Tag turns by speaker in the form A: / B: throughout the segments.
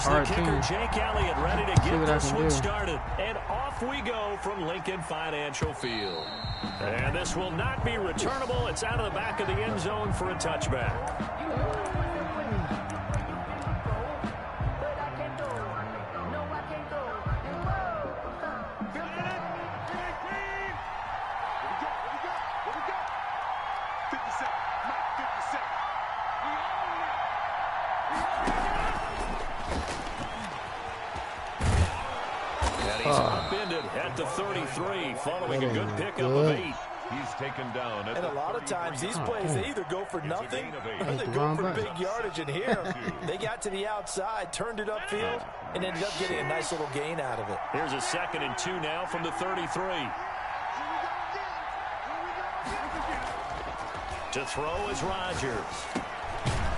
A: Here's the kicker, Jake Elliott, ready to get this one started. And off we go from Lincoln Financial Field. And this will not be returnable. It's out of the back of the end zone for a touchback. At the 33, following a good pickup of 8.
B: He's taken down.
C: And a lot of times these plays, they either go for nothing or they go for big yardage. And here, they got to the outside, turned it upfield, and ended up getting a nice little gain out of it.
A: Here's a 2nd and 2 now from the 33. To throw is Rodgers.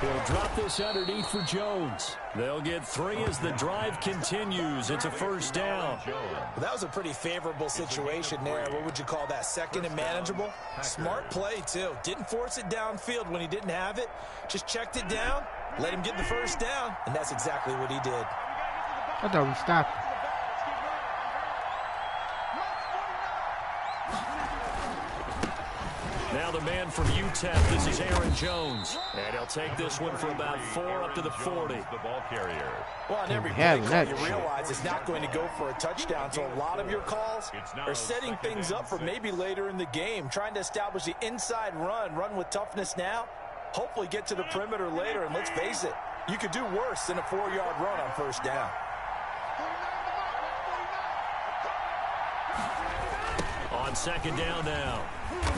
A: He'll drop this underneath for Jones. They'll get 3 as the drive continues. It's a first down.
C: Well, that was a pretty favorable situation there. What would you call that? 2nd and manageable? Smart play, too. Didn't force it downfield when he didn't have it. Just checked it down, let him get the first down, and that's exactly what he did.
D: I thought we stopped.
A: Now the man from UTEP, this is Aaron Jones. And he'll take this one for about 4 up to the 40.
B: The ball carrier.
C: Well, on every play call, you realize it's not going to go for a touchdown. So a lot of your calls are setting things up for maybe later in the game, trying to establish the inside run with toughness now, hopefully get to the perimeter later. And let's face it, you could do worse than a 4-yard run on first down.
A: On 2nd down now.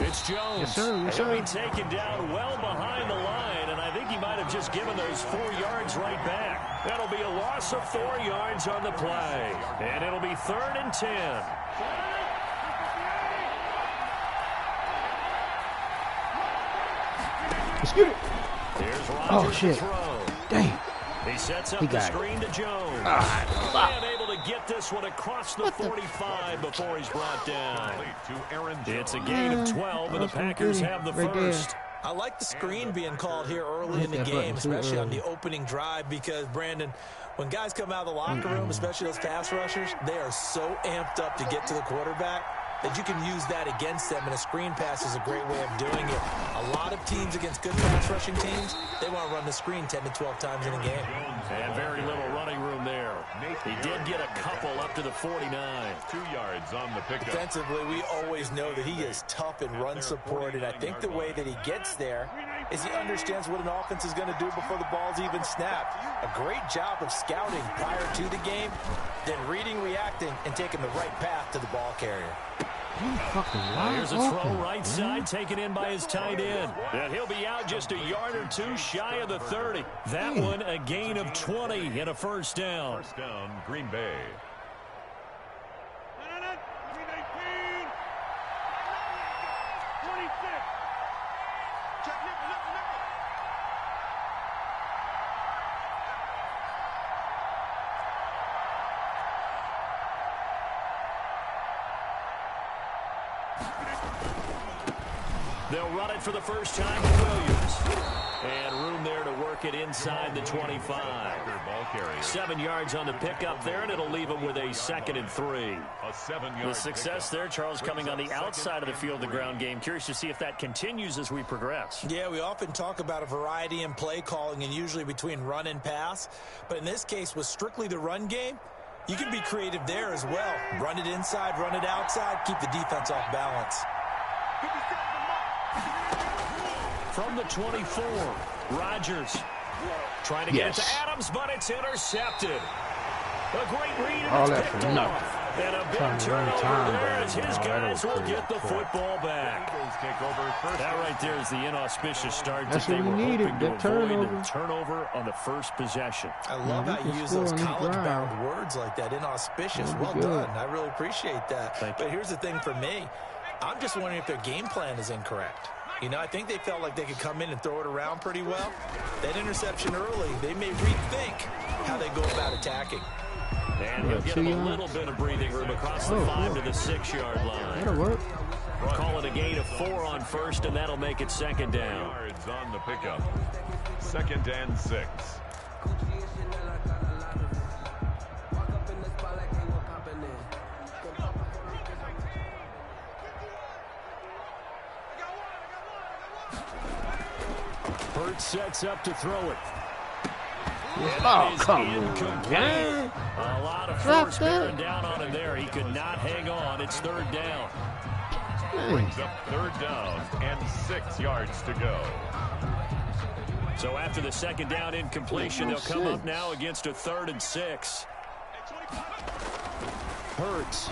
A: It's Jones.
D: Yes, sir. Yes, sir.
A: He'll be taken down well behind the line, and I think he might have just given those 4 yards right back. That'll be a loss of 4 yards on the play, and it'll be 3rd and 10.
D: Excuse me.
A: Here's Rodgers
D: shit.
A: to throw.
D: Dang.
A: He sets up the screen to Jones. And able to get this one across the 45 before he's brought down. It's a gain of 12, and the Packers have the first.
C: I like the screen being called here early in the game, especially on the opening drive, because, Brandon, when guys come out of the locker room, especially those pass rushers, they are so amped up to get to the quarterback that you can use that against them, and a screen pass is a great way of doing it. A lot of teams against good pass rushing teams, they want to run the screen 10 to 12 times in a game.
A: And very little running room there. He did get a couple up to the 49.
B: 2 yards on the pickup.
C: Defensively, we always know that he is tough in run support, and I think the way that he gets there is he understands what an offense is going to do before the ball's even snapped. A great job of scouting prior to the game, then reading, reacting, and taking the right path to the ball carrier.
A: Here's a throw right side, taken in by his tight end. And he'll be out just a yard or 2 shy of the 30. That one a gain of 20 and a first down.
B: First down, Green Bay.
A: They'll run it for the first time with Williams. And room there to work it inside the 25. 7 yards on the pickup there, and it'll leave them with a 2nd and 3. The success there, Charles, coming on the outside of the field, the ground game. Curious to see if that continues as we progress.
C: Yeah, we often talk about a variety in play calling and usually between run and pass. But in this case, with strictly the run game, you can be creative there as well. Run it inside, run it outside, keep the defense off balance.
A: From the 24, Rodgers trying to get it to Adams, but it's intercepted. A great read, and it's picked off. And a big turnover there as his guys will get the football back. That right there is the inauspicious start that they were hoping to avoid. The turnover on the first possession.
C: I love how you use those college-bound words like that, inauspicious. Well done. I really appreciate that. But here's the thing for me. I'm just wondering if their game plan is incorrect. You know, I think they felt like they could come in and throw it around pretty well. That interception early, they may rethink how they go about attacking.
A: And he'll give them a little bit of breathing room across the 5 to the 6-yard line.
D: That'll work.
A: Call it a gain of 4 on first, and that'll make it 2nd down.
B: Yards on the pickup. 2nd and 6.
A: Hurts sets up to throw it.
D: Oh, come on, man.
A: A lot of force bearing down on him there. He could not hang on. It's third down.
B: Brings up third down and 6 yards to go.
A: So after the second down incompletion, they'll come up now against a 3rd and 6. Hurts.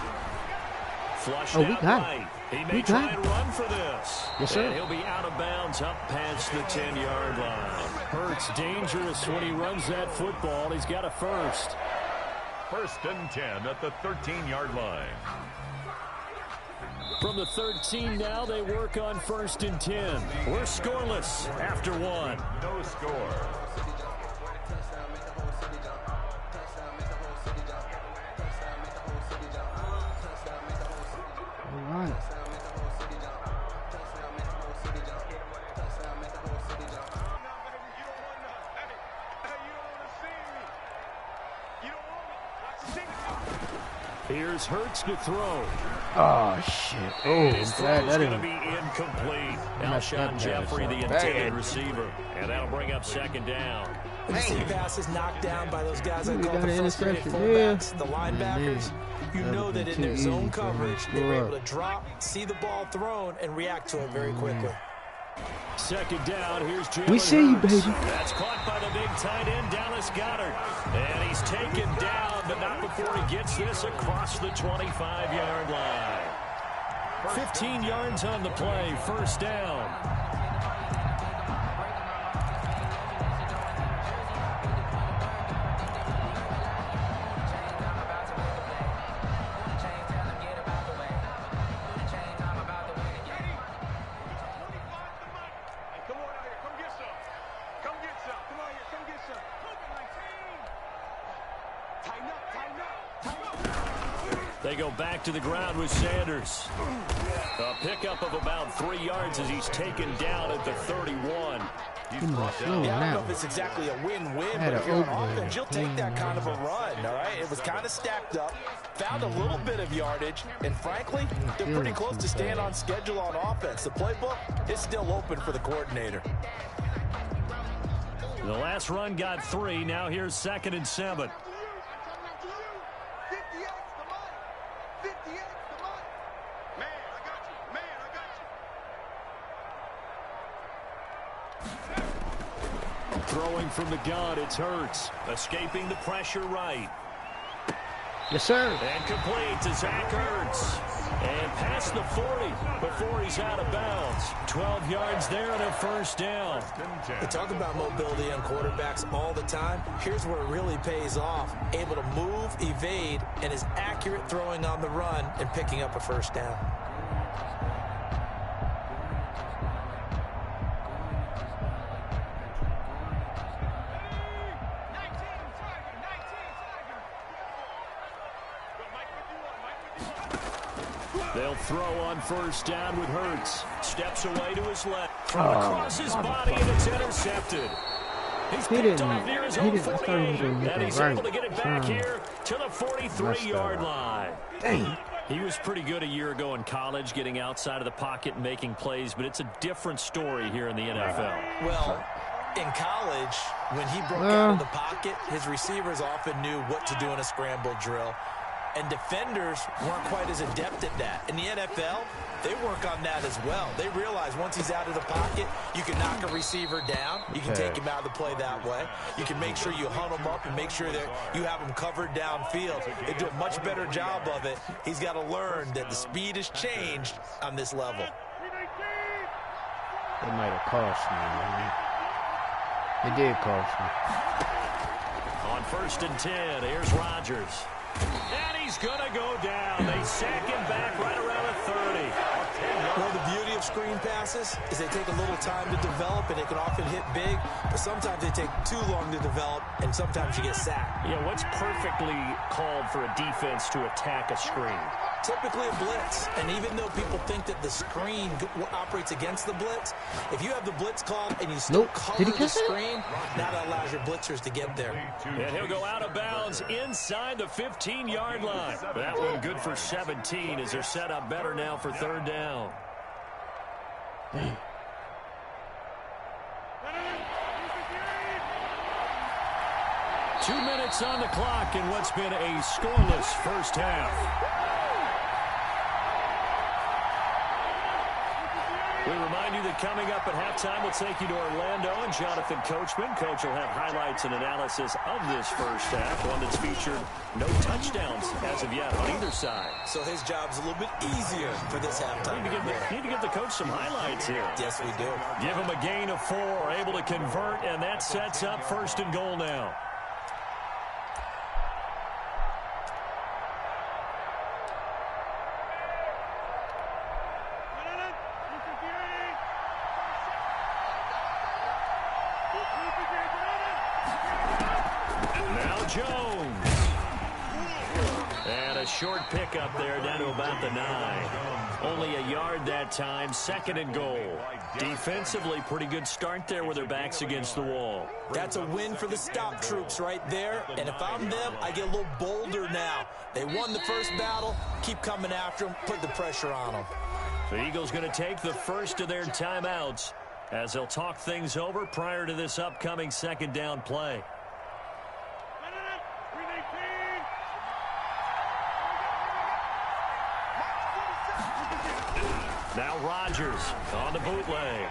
A: Flushed out right. He may try and run for this.
D: Yes, sir.
A: And he'll be out of bounds up past the 10-yard line. Hurts dangerous when he runs that football. He's got a first.
B: 1st and 10 at the 13-yard line.
A: From the 13 now, they work on 1st and 10. We're scoreless after 1.
B: No score.
D: All right.
A: Here's Hurts to throw.
D: Oh, shit. Oh,
A: that going to be incomplete. Alshon Jeffrey, the intended receiver. And that'll bring up 2nd down.
C: When you see passes knocked down by those guys that call the frustrated fullbacks, the linebackers, you know that in their zone coverage, they were able to drop, see the ball thrown, and react to it very quickly.
A: 2nd down, here's Jalen
D: We see you,
A: Hurts.
D: baby.
A: That's caught by the big tight end, Dallas Goedert. And he's taken down, but not before he gets this across the 25-yard line. 15 yards on the play, 1st down. They go back to the ground with Sanders. A pickup of about 3 yards as he's taken down at the 31.
C: I don't know if it's exactly a win-win, but if you're on offense, you'll take that kind of a run, all right? It was kind of stacked up, found a little bit of yardage, and frankly, they're pretty close to staying on schedule on offense. The playbook is still open for the coordinator.
A: The last run got 3. Now here's 2nd and 7. Throwing from the gun, it's Hurts. Escaping the pressure right.
D: Yes, sir.
A: And complete to Zach Ertz. And past the 40 before he's out of bounds. 12 yards there and a 1st down.
C: We talk about mobility on quarterbacks all the time. Here's where it really pays off. Able to move, evade, and is accurate throwing on the run and picking up a 1st down.
A: They'll throw on 1st down with Hurts. Steps away to his left. Throw across his body, and it's intercepted. He's picked off near his own 48, and he's able to get it back here to the 43-yard line.
D: Dang.
A: He was pretty good a year ago in college, getting outside of the pocket and making plays, but it's a different story here in the NFL.
C: Well, in college, when he broke out of the pocket, his receivers often knew what to do in a scramble drill. And defenders weren't quite as adept at that. In the NFL, they work on that as well. They realize once he's out of the pocket, you can knock a receiver down. You can take him out of the play that way. You can make sure you hunt him up and make sure that you have him covered downfield. They do a much better job of it. He's got to learn that the speed has changed on this level.
D: It might have cost me, man. It did cost me.
A: On 1st and 10, here's Rodgers. And he's going to go down. They sack him back right around the 30.
C: Well, the beauty of screen passes is they take a little time to develop, and they can often hit big, but sometimes they take too long to develop, and sometimes you get sacked.
A: Yeah, what's perfectly called for a defense to attack a screen?
C: Typically a blitz, and even though people think that the screen operates against the blitz, if you have the blitz called and you still cover the screen, now that allows your blitzers to get there.
A: And he'll go out of bounds inside the 15-yard line. That one good for 17 as they're set up better now for 3rd down. 2 minutes on the clock in what's been a scoreless first half. We remind you that coming up at halftime, we'll take you to Orlando and Jonathan Coachman. Coach will have highlights and analysis of this first half, one that's featured no touchdowns as of yet on either side.
C: So his job's a little bit easier for this halftime.
A: Need to give the coach some highlights here.
C: Yes, we do.
A: Give him a gain of 4, able to convert, and that sets up 1st and goal now. Jones. And a short pickup there down to about the 9. Only a yard that time. 2nd and goal. Defensively, pretty good start there with their backs against the wall.
C: That's a win for the stop troops right there. And if I'm them, I get a little bolder now. They won the first battle. Keep coming after them. Put the pressure on them.
A: The Eagles going to take the first of their timeouts as they'll talk things over prior to this upcoming 2nd down play. Now Rodgers on the bootleg.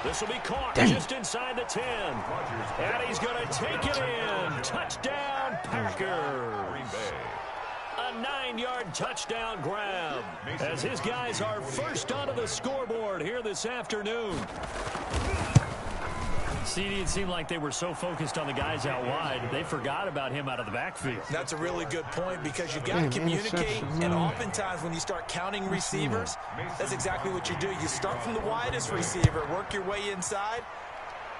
A: This will be caught just inside the 10. And he's going to take it in. Touchdown, Packers. A 9-yard touchdown grab as his guys are first onto the scoreboard here this afternoon. CD, it seemed like they were so focused on the guys out wide, they forgot about him out of the backfield.
C: That's a really good point because you've got to communicate, and oftentimes when you start counting receivers, that's exactly what you do. You start from the widest receiver, work your way inside.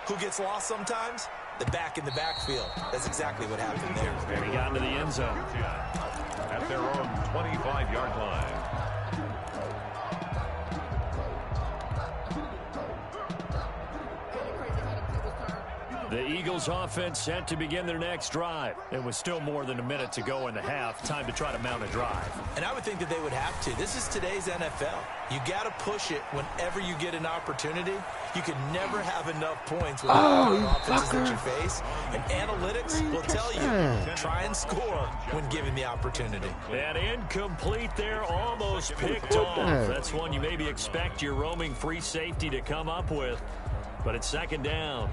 C: Who gets lost sometimes? The back in the backfield. That's exactly what happened there.
A: And he got into the end zone.
B: At their own 25-yard line.
A: The Eagles offense set to begin their next drive. It was still more than a minute to go in the half. Time to try to mount a drive.
C: And I would think that they would have to. This is today's NFL. You got to push it whenever you get an opportunity. You can never have enough points with the offenses that you face. And analytics will tell you, try and score when given the opportunity.
A: And incomplete there, almost picked off. That's one you maybe expect your roaming free safety to come up with. But it's 2nd down.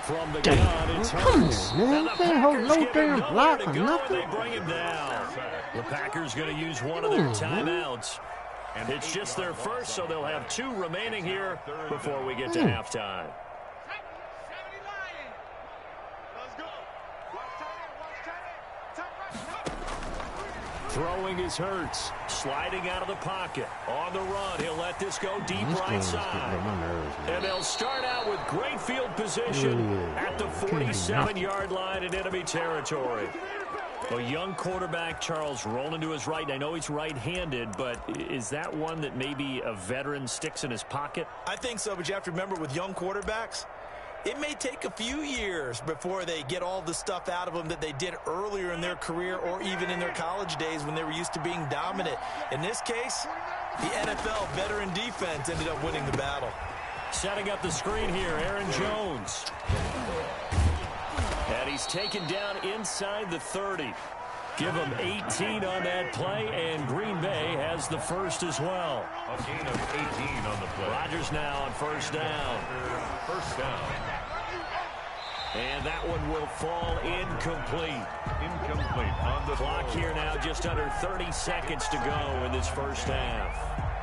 A: From the gun, it's Hurts.
E: Come on, man. Can't hold no damn block or nothing.
A: They bring him down. The Packers going to use one of their timeouts. And it's just their first, so they'll have 2 remaining here before we get to halftime. Throwing is Hurts. Sliding out of the pocket. On the run, he'll let this go deep right side. And they'll start out with great field position at the 47-yard line in enemy territory. A young quarterback, Charles, rolling to his right. I know he's right-handed, but is that one that maybe a veteran sticks in his pocket?
C: I think so, but you have to remember with young quarterbacks, it may take a few years before they get all the stuff out of them that they did earlier in their career or even in their college days when they were used to being dominant. In this case, the NFL veteran defense ended up winning the battle.
A: Setting up the screen here, Aaron Jones. And he's taken down inside the 30. Give him 18 on that play, and Green Bay has the first as well.
B: A gain of 18 on the play.
A: Rodgers now on 1st down.
B: First down.
A: And that one will fall incomplete.
B: Incomplete on the
A: Clock
B: throw.
A: here now, just under 30 seconds to go in this first half.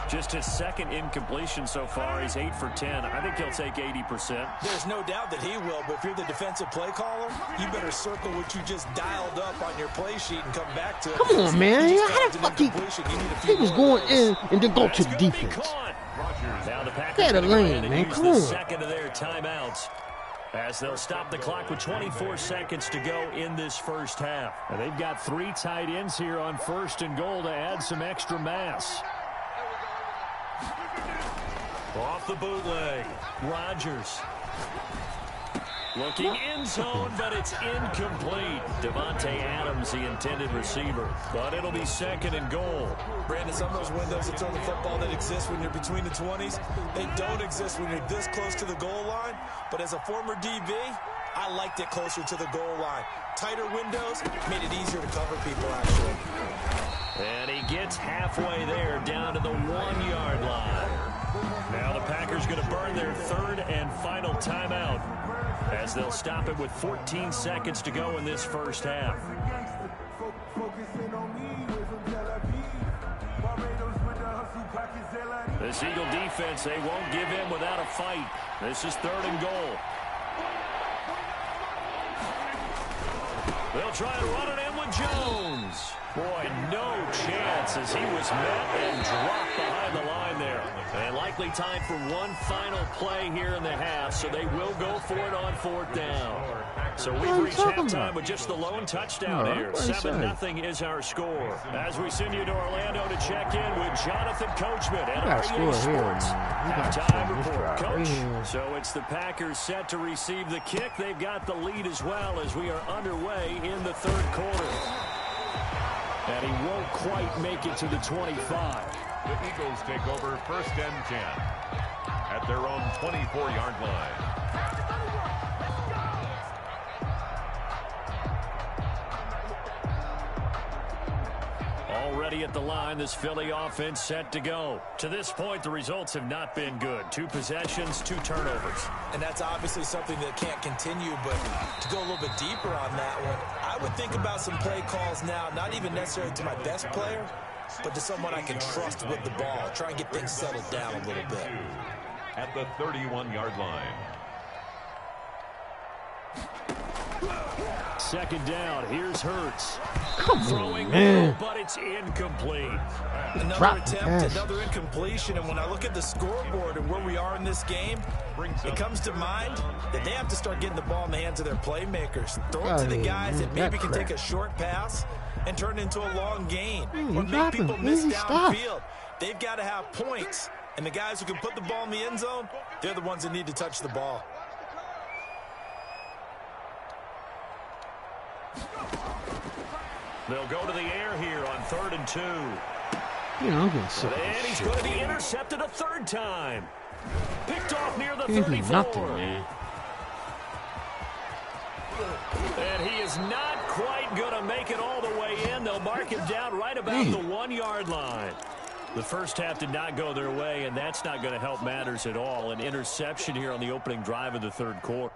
A: Just his 2nd incompletion so far. He's 8 for 10. I think he'll take 80%.
C: There's no doubt that he will, but if you're the defensive play caller, you better circle what you just dialed up on your play sheet and come back to it.
E: Come on, man. How the fuck he was going in and then go to the defense?
A: Now the Packers
E: Get a lane, man.
A: use
E: Come
A: the
E: on.
A: 2nd of their timeouts as they'll stop the clock with 24 seconds to go in this first half. And they've got 3 tight ends here on 1st and goal to add some extra mass. Off the bootleg, Rodgers. Looking end zone, but it's incomplete. Devontae Adams, the intended receiver. But it'll be 2nd and goal.
C: Brandon, some of those windows to throw the football that exist when you're between the 20s, they don't exist when you're this close to the goal line. But as a former DB, I liked it closer to the goal line. Tighter windows made it easier to cover people, actually.
A: And he gets halfway there, down to the 1-yard line. Now the Packers going to burn their 3rd and final timeout, as they'll stop it with 14 seconds to go in this first half. This Eagle defense, they won't give in without a fight. This is 3rd and goal. They'll try and run it in with Jones. Boy, no chance as he was met and dropped behind the line there. And likely time for one final play here in the half, so they will go for it on 4th down. So we've reached halftime with just the lone touchdown here. 7-0 is our score. As we send you to Orlando to check in with Jonathan Coachman at REA Sports. Halftime report, Coach. So it's the Packers set to receive the kick. They've got the lead as well as we are underway in the 3rd quarter. And he won't quite make it to the 25.
B: The Eagles take over 1st and 10 at their own 24-yard line.
A: Already at the line, this Philly offense set to go. To this point, the results have not been good. 2 possessions, 2 turnovers.
C: And that's obviously something that can't continue, but to go a little bit deeper on that one, I would think about some play calls now, not even necessarily to my best player, but to someone I can trust with the ball. Try and get things settled down a little bit.
B: At the 31-yard line.
A: 2nd down. Here's Hurts.
E: Come on,
A: but it's incomplete.
C: Another attempt, another incompletion. And when I look at the scoreboard and where we are in this game, it comes to mind that they have to start getting the ball in the hands of their playmakers. Throw it to the guys that maybe can take a short pass and turn it into a long gain. Or make people miss downfield. They've got to have points. And the guys who can put the ball in the end zone, they're the ones that need to touch the ball.
A: They'll go to the air here on 3rd and 2.
E: You know, I'm getting sick.
A: And he's going to be intercepted a 3rd time. Picked off near the
E: Can't
A: 34.
E: do nothing, man.
A: And he is not quite going to make it all the way in. They'll mark him down right about the 1-yard line. The first half did not go their way, and that's not going to help matters at all. An interception here on the opening drive of the 3rd quarter.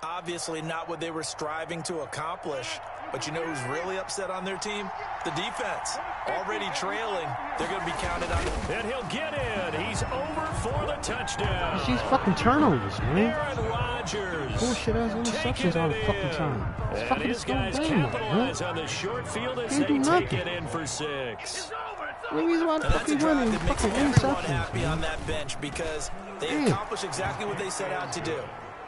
C: Obviously not what they were striving to accomplish. But you know who's really upset on their team? The defense. Already trailing. They're going to be counted on.
A: And he'll get in. He's over for the touchdown.
E: These fucking turnovers, man.
A: Aaron Rodgers.
E: Bullshit ass interceptions all the fucking time. It's
A: and his guys capitalize on the short field as they take it in for 6.
E: The reason why the fucking running fucking
C: Everyone happy
E: interceptions.
C: on that bench because they accomplished exactly what they set out to do.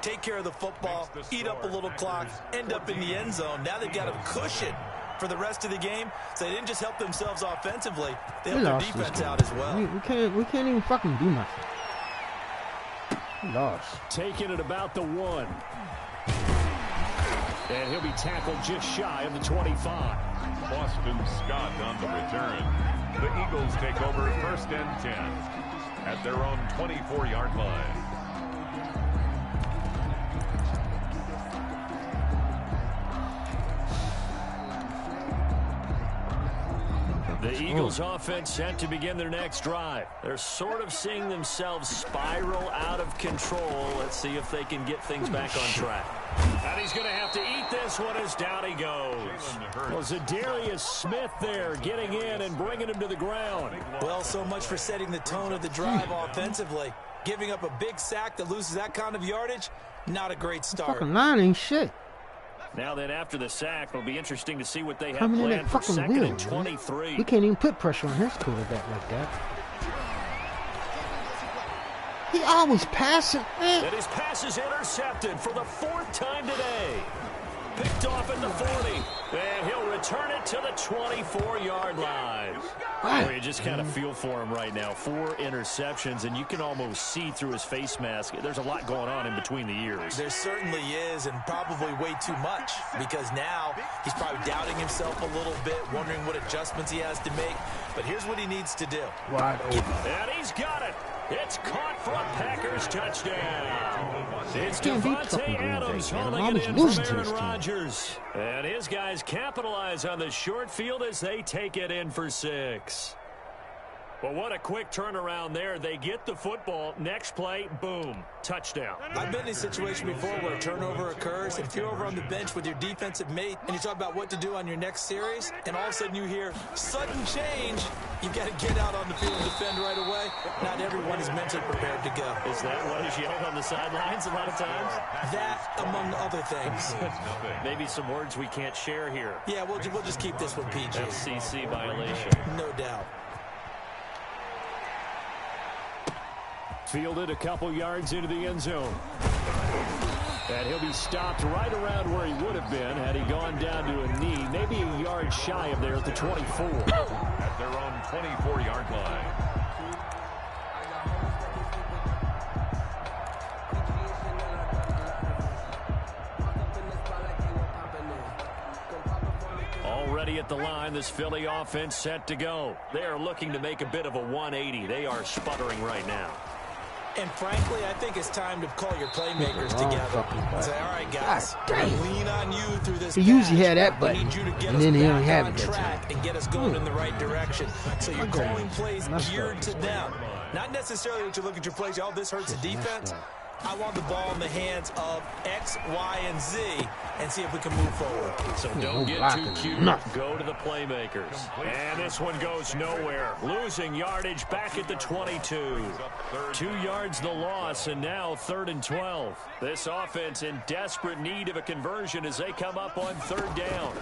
C: Take care of the football, eat up a little clock, end up in the end zone. Now they've got a cushion for the rest of the game. So they didn't just help themselves offensively, they helped their defense out as well.
E: We can't even fucking do nothing. We lost.
A: Taking it about the 1. And he'll be tackled just shy of the 25.
B: Boston Scott on the return. The Eagles take over 1st and 10 at their own 24-yard line.
A: The Eagles offense set to begin their next drive. They're sort of seeing themselves spiral out of control. Let's see if they can get things back on track. And he's going to have to eat this one as down he goes. Well, Zadarius Smith there getting in and bringing him to the ground.
C: Well, so much for setting the tone of the drive offensively. Giving up a big sack that loses that kind of yardage, not a great start.
E: Fucking line ain't shit.
A: Now then, after the sack, it'll be interesting to see what they have
E: Coming in
A: planned
E: that
A: for
E: fucking
A: 2nd
E: wheel,
A: and 23.
E: We can't even put pressure on his quarterback like that. He always passing.
A: And his pass is intercepted for the 4th time today. picked off at the 40. And he'll return it to the 24-yard line. Well, you just kind of feel for him right now. 4 interceptions, and you can almost see through his face mask. There's a lot going on in between the ears.
C: There certainly is, and probably way too much, because now he's probably doubting himself a little bit, wondering what adjustments he has to make. But here's what he needs to do.
E: Wide open.
A: And he's got it. It's caught for a Packers touchdown. It's Devontae Adams hauling it in from Aaron Rodgers. And his guys capitalize on the short field as they take it in for 6. Well, what a quick turnaround there. They get the football. Next play, boom, touchdown.
C: I've been in a situation before where a turnover occurs, and if you're over on the bench with your defensive mate and you talk about what to do on your next series, and all of a sudden you hear sudden change, you've got to get out on the field and defend right away. Not everyone is mentally prepared to go.
A: Is that what is yelled on the sidelines a lot of times?
C: That, among other things.
A: Maybe some words we can't share here.
C: Yeah, we'll just keep this one PG.
A: FCC violation.
C: No doubt.
A: Fielded a couple yards into the end zone. And he'll be stopped right around where he would have been had he gone down to a knee, maybe a yard shy of there at the 24.
B: At their own 24-yard line.
A: Already at the line, this Philly offense set to go. They are looking to make a bit of a 180. They are sputtering right now.
C: And frankly, I think it's time to call your playmakers together. Say, all right, guys, lean on you through this.
E: He usually had that button,
C: and
E: then he only have it that time.
C: And get us going in the right direction. So you're calling plays geared to them. Not necessarily that you look at your plays, oh, this hurts the defense. I want the ball in the hands of X, Y, and Z and see if we can move forward.
A: So don't get too cute. Go to the playmakers. And this one goes nowhere. Losing yardage back at the 22. 2 yards the loss, and now 3rd and 12. This offense in desperate need of a conversion as they come up on 3rd down.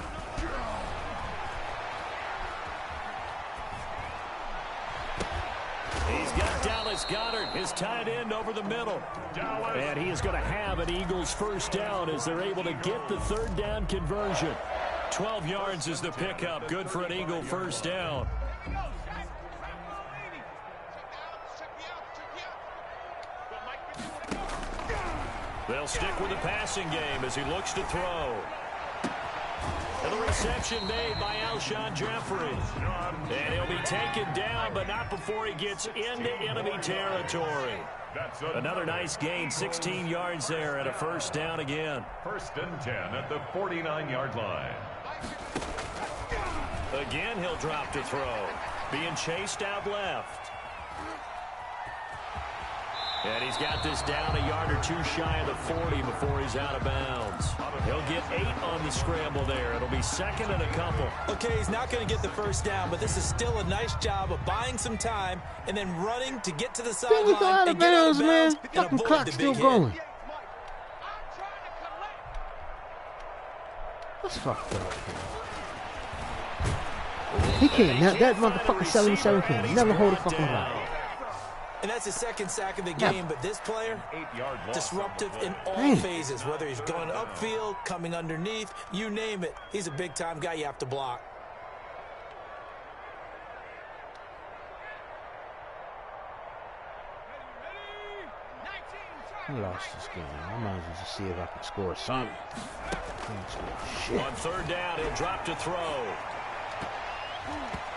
A: He's got Dallas Goedert, his tight end, over the middle. And he is going to have an Eagles first down as they're able to get the 3rd down conversion. 12 yards is the pickup. Good for an Eagle first down. They'll stick with the passing game as he looks to throw. And the reception made by Alshon Jeffrey. And he'll be taken down, but not before he gets into enemy territory. Another nice gain, 16 yards there, and a first down again.
B: 1st and 10 at the 49-yard line.
A: Again, he'll drop to throw. Being chased out left. And he's got this down a yard or 2 shy of the 40 before he's out of bounds. He'll get 8 on the scramble there. It'll be 2nd and a couple.
C: Okay, he's not going to get the first down, but this is still a nice job of buying some time and then running to get to the sideline and get out of bounds, man.
E: Fucking clock's still going. That's fucked up. He can't. That motherfucker 77 can't never hold a fucking ground.
C: And that's his 2nd sack of the game, but this player, disruptive in all phases, whether he's going upfield, coming underneath, you name it. He's a big-time guy you have to block.
E: I lost this game. I might as well just see if I can score something. Shit.
A: On 3rd down, he'll drop to throw.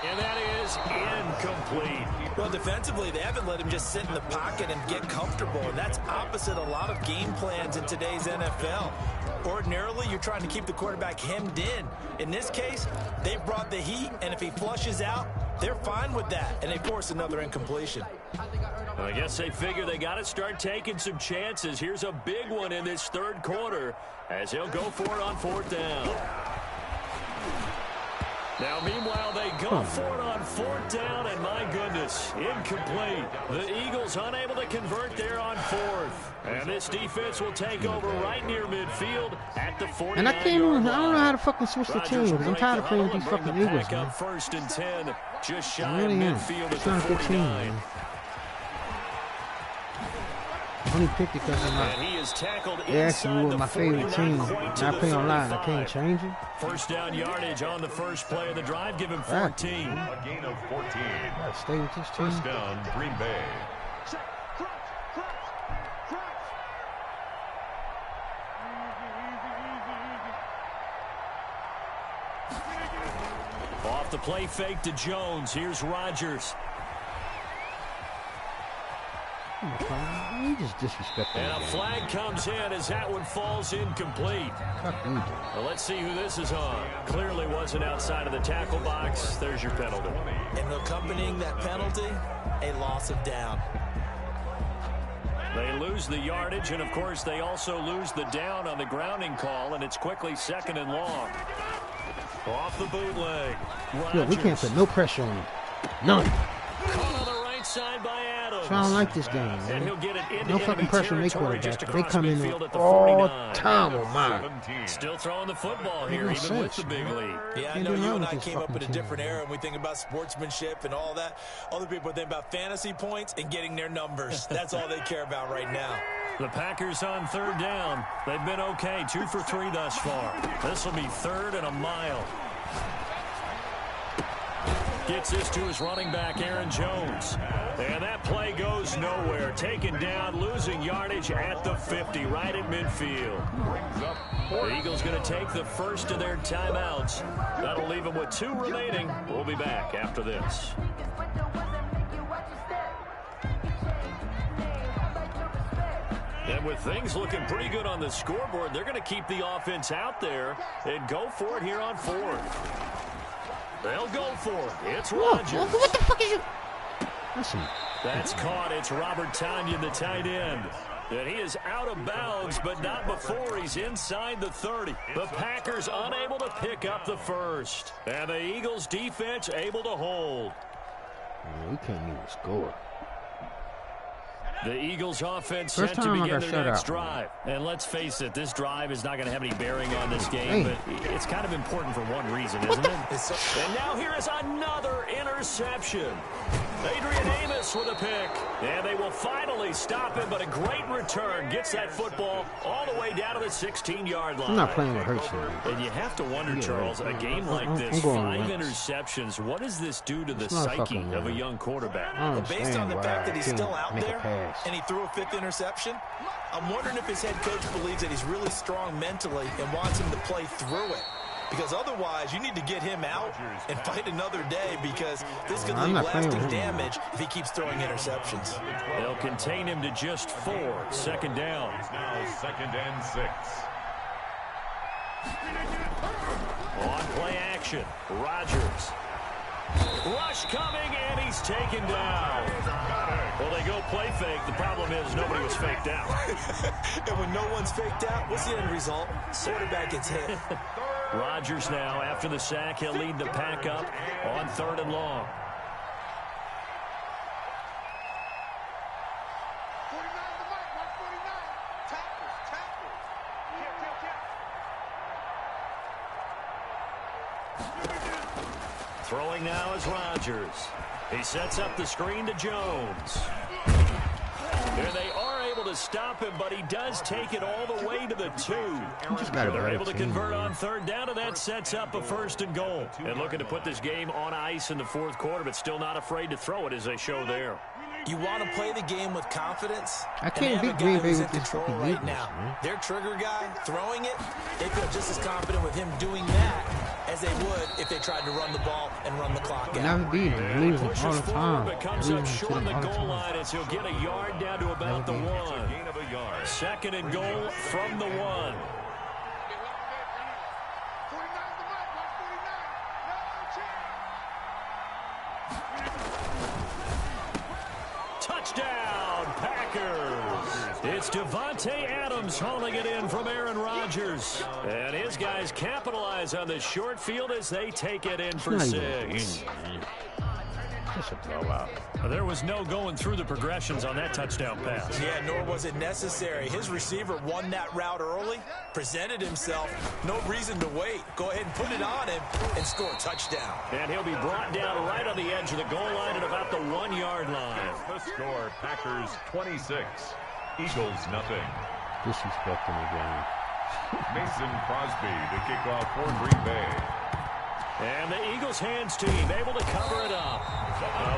A: And that is incomplete.
C: Well, defensively, they haven't let him just sit in the pocket and get comfortable, and that's opposite a lot of game plans in today's NFL. Ordinarily, you're trying to keep the quarterback hemmed in. In this case, they brought the heat, and if he flushes out, they're fine with that, and they force another incompletion.
A: I guess they figure they got to start taking some chances. Here's a big one in this 3rd quarter as he'll go for it on 4th down. Now, meanwhile, they go for it on 4th down, and my goodness, incomplete. The Eagles unable to convert there on 4th. And this defense will take over right near midfield at the 49-yard line.
E: And I don't know how to fucking switch the team because I'm tired of playing with these fucking Eagles, man.
A: 1st and 10, just shy
E: I really
A: of midfield at
E: it's
A: the
E: not a good
A: 49.
E: team, man. only picked it because of my.
A: He is tackled
E: Actually, with my favorite team. I play online. I can't change it.
A: First down yardage on the first play of the drive. Give him 14.
B: A gain of 14.
E: Gotta stay with this team.
B: First down, Green Bay.
A: Off the play fake to Jones. Here's Rodgers.
E: You just disrespectful.
A: And a flag comes in as that one falls incomplete. Well, let's see who this is on. Clearly wasn't outside of the tackle box. There's your penalty.
C: And accompanying that penalty, a loss of down.
A: They lose the yardage, and of course they also lose the down on the grounding call, and it's quickly 2nd and long. Off the bootleg.
E: Yo, we can't put no pressure on him. None.
A: Caught on the right side by Adams.
E: I don't like this game, man.
A: And he'll get it into
E: no fucking pressure on their quarterback. They come in
A: all
E: time on mine.
A: Still throwing the football here, even
E: sense,
A: with the big lead.
C: Yeah, I know you and I came up in a different era, and we think about sportsmanship and all that. Other people think about fantasy points and getting their numbers. That's all they care about right now.
A: The Packers on 3rd down. They've been okay, 2 for 3 thus far. This will be 3rd and a mile. Gets this to his running back, Aaron Jones. And that play goes nowhere. Taken down, losing yardage at the 50, right at midfield. The Eagles going to take the first of their timeouts. That'll leave them with 2 remaining. We'll be back after this. And with things looking pretty good on the scoreboard, they're going to keep the offense out there and go for it here on 4th. They'll go for it. It's Rodgers.
E: What the fuck is you? Listen.
A: That's caught. It's Robert Tonyan, the tight end. And he is out of bounds, but not before he's inside the 30. The Packers unable to pick up the first. And the Eagles defense able to hold.
E: We can't even score.
A: The Eagles offense set to begin their next drive. And let's face it, this drive is not going to have any bearing on this game, but it's kind of important for one reason, isn't it? And now here is another interception. Adrian Amos with a pick. And they will finally stop him, but a great return gets that football all the way down to the 16-yard line.
E: I'm not playing with Hurts.
A: And you have to wonder, Charles, a game like this, 5 interceptions, what does this do to the psyche of a young quarterback?
C: Well, based on the fact that he's still out there and he threw a 5th interception, I'm wondering if his head coach believes that he's really strong mentally and wants him to play through it. Because otherwise, you need to get him out and fight another day, because this could leave lasting damage if he keeps throwing interceptions.
A: They'll contain him to just 4. 2nd down.
B: It's now 2nd and 6.
A: On play action, Rodgers. Rush coming, and he's taken down. Well, they go play fake. The problem is nobody was faked out.
C: And when no one's faked out, what's the end result? Quarterback gets hit.
A: Rodgers now, after the sack, he'll lead the pack up on 3rd and long. Throwing now is Rodgers. He sets up the screen to Jones. There they are able to stop him, but he does take it all the way to the 2. They're able to convert on 3rd down, and that sets up a 1st and goal. And looking to put this game on ice in the 4th quarter, but still not afraid to throw it, as they show there.
C: You want to play the game with confidence.
E: I can't beat Greenbay with this
C: control right now. Their trigger guy throwing it, they feel just as confident with him doing that as they would if they tried to run the ball and run the clock out.
E: Never beat him. Losing all the time.
A: But comes up short of the goal line as he'll get a yard down to about the 1. 2nd and goal from the 1. Touchdown, Packers. It's Devontae Adams hauling it in from Aaron Rodgers. And his guys capitalize on the short field as they take it in for 6.
E: Just a blowout.
A: There was no going through the progressions on that touchdown pass.
C: Yeah, nor was it necessary. His receiver won that route early, presented himself. No reason to wait. Go ahead and put it on him and score a touchdown.
A: And he'll be brought down right on the edge of the goal line at about the 1-yard line.
B: The score, Packers 26, Eagles nothing.
E: Disrespecting the game.
B: Mason Crosby to kick off for Green Bay.
A: And the Eagles hands team able to cover it up.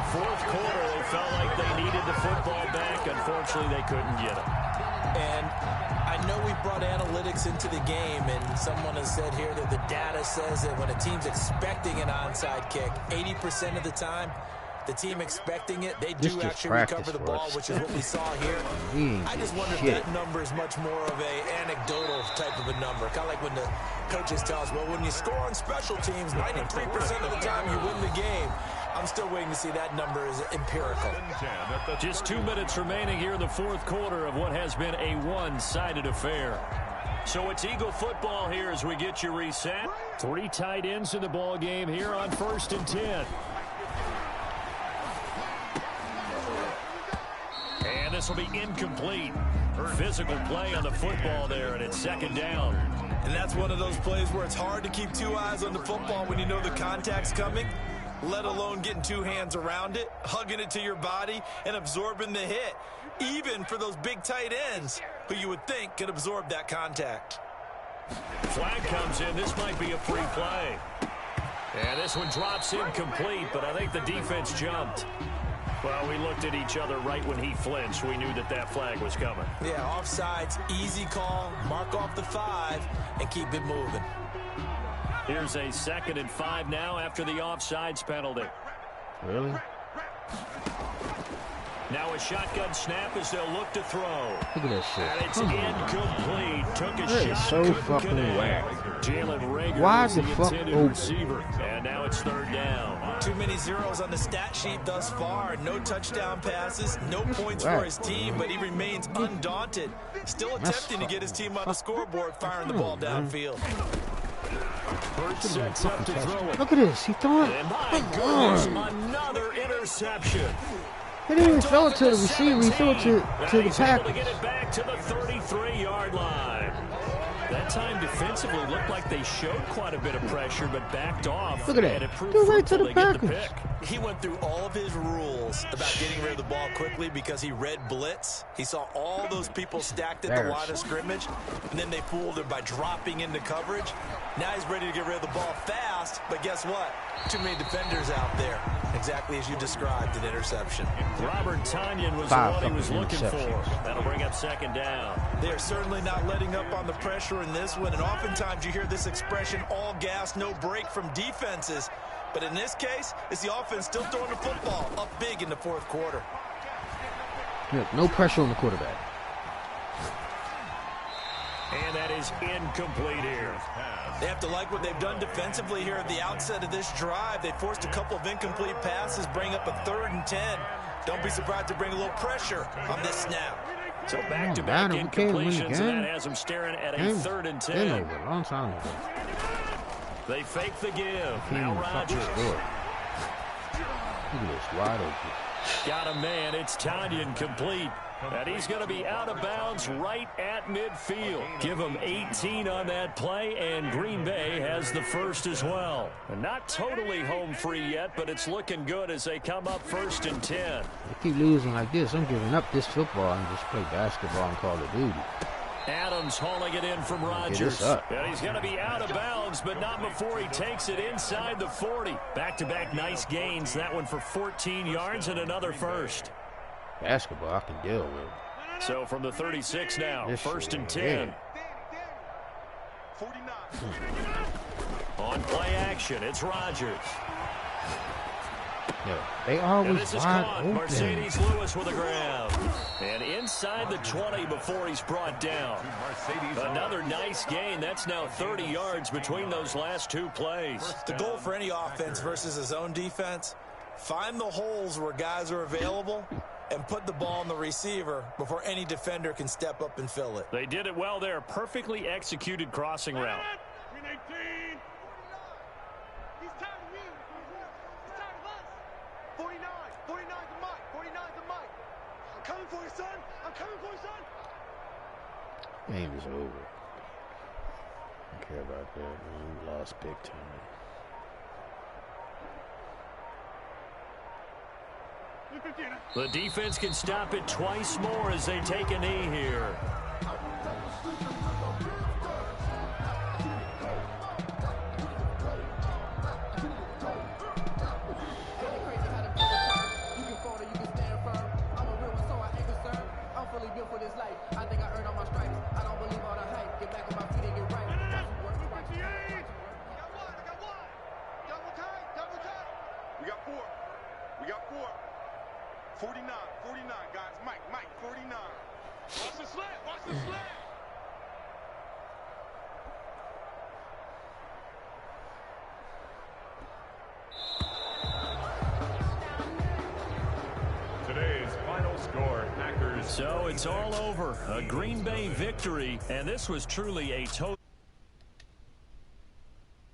A: Fourth quarter, they felt like they needed the football back. Unfortunately, they couldn't get it.
C: And I know we brought analytics into the game, and someone has said here that the data says that when a team's expecting an onside kick, 80% of the time, the team expecting it, they do actually recover the ball, which is what we saw here. I just wonder if that number is much more of a anecdotal type of a number. Kind of like when the coaches tell us, well, when you score on special teams, 93% of the time you win the game. I'm still waiting to see that number is empirical.
A: Just 2 minutes remaining here in the fourth quarter of what has been a one-sided affair. So it's Eagle football here as we get you reset. 3 tight ends in the ball game here on 1st and 10. And this will be incomplete. Physical play on the football there, and it's 2nd down.
C: And that's one of those plays where it's hard to keep 2 eyes on the football when you know the contact's coming, let alone getting 2 hands around it, hugging it to your body, and absorbing the hit, even for those big tight ends who you would think could absorb that contact.
A: Flag comes in. This might be a free play. And this one drops incomplete, but I think the defense jumped. Well, we looked at each other right when he flinched. We knew that that flag was coming.
C: Yeah, offsides, easy call, mark off the 5, and keep it moving.
A: Here's a 2nd and 5 now after the offsides penalty.
E: Really?
A: Now a shotgun snap as they'll look to throw.
E: Look at that shit.
A: And it's incomplete. Took a
E: that
A: shot,
E: so
A: couldn't
E: fucking
A: connect.
E: whack.
A: Jalen Rager
E: Why
A: was
E: the
A: the
E: fuck
A: intended
E: open?
A: receiver. And now it's 3rd down.
C: Too many zeros on the stat sheet thus far. No touchdown passes, no points for his team, but he remains undaunted. Still attempting to get his team on the scoreboard, firing the ball downfield.
A: Hurts sets up to throw it.
E: Look at this. He throwing.
A: And my goodness, another interception.
E: He didn't even throw it to the receiver. He threw it to the
A: He's able to
E: Packers.
A: get it back to the 33-yard line. That time defensively looked like they showed quite a bit of pressure, but backed off.
E: Look at that.
A: And it proved
E: Threw right to
A: fruitful.
E: the
A: They get the
E: Packers.
A: pick.
C: He went through all of his rules about getting rid of the ball quickly because he read blitz. He saw all those people stacked at the line of scrimmage, and then they fooled him by dropping into coverage. Now he's ready to get rid of the ball fast, but guess what? Too many defenders out there. Exactly as you described, an interception.
A: Robert Tonyan was the one he was looking for. That'll bring up 2nd down.
C: They are certainly not letting up on the pressure in this one, and oftentimes you hear this expression, all gas, no break from defenses. But in this case, it's the offense still throwing the football up big in the 4th quarter.
E: Yeah, no pressure on the quarterback.
A: And that is incomplete here.
C: They have to like what they've done defensively here at the outset of this drive. They forced a couple of incomplete passes, bring up a 3rd and 10. Don't be surprised to bring a little pressure on this snap.
A: So back-to-back incompletions, and that has them staring at a 3rd and 10.
E: Over a long time ago.
A: They fake the give. Now Rodgers.
E: Look at this, wide open.
A: Got a man. It's Tonyan complete. And he's going to be out of bounds right at midfield. Give him 18 on that play, and Green Bay has the first as well. And not totally home free yet, but it's looking good as they come up 1st and 10.
E: They keep losing like this. I'm giving up this football and just play basketball and Call of Duty.
A: Adams hauling it in from Rodgers. And he's going to be out of bounds, but not before he takes it inside the 40. Back-to-back nice gains. That one for 14 yards and another first.
E: Basketball I can deal with.
A: So from the 36 now,
E: This
A: 1st and
E: shit,
A: 10. On play action, it's Rodgers.
E: Yeah, they always
A: this is
E: wide
A: caught.
E: open.
A: Mercedes Lewis with a grab. And inside the 20 before he's brought down. Another nice gain. That's now 30 yards between those last 2 plays.
C: The goal for any offense versus his own defense, find the holes where guys are available and put the ball on the receiver before any defender can step up and fill it.
A: They did it well there. Perfectly executed crossing route.
F: He's tired of you. He's tired of us. 49. 49's the mic. 49's the mic. I'm coming for you, son. I'm coming for you, son.
E: Game is over. Don't care about that, man. We lost big time.
A: The defense can stop it twice more as they take a knee here.
F: We got four. 49, guys. Mike, 49. Watch the slant, watch the slant.
B: Today's final score, Packers.
A: So it's all over. A Green Bay victory, and this was truly a total.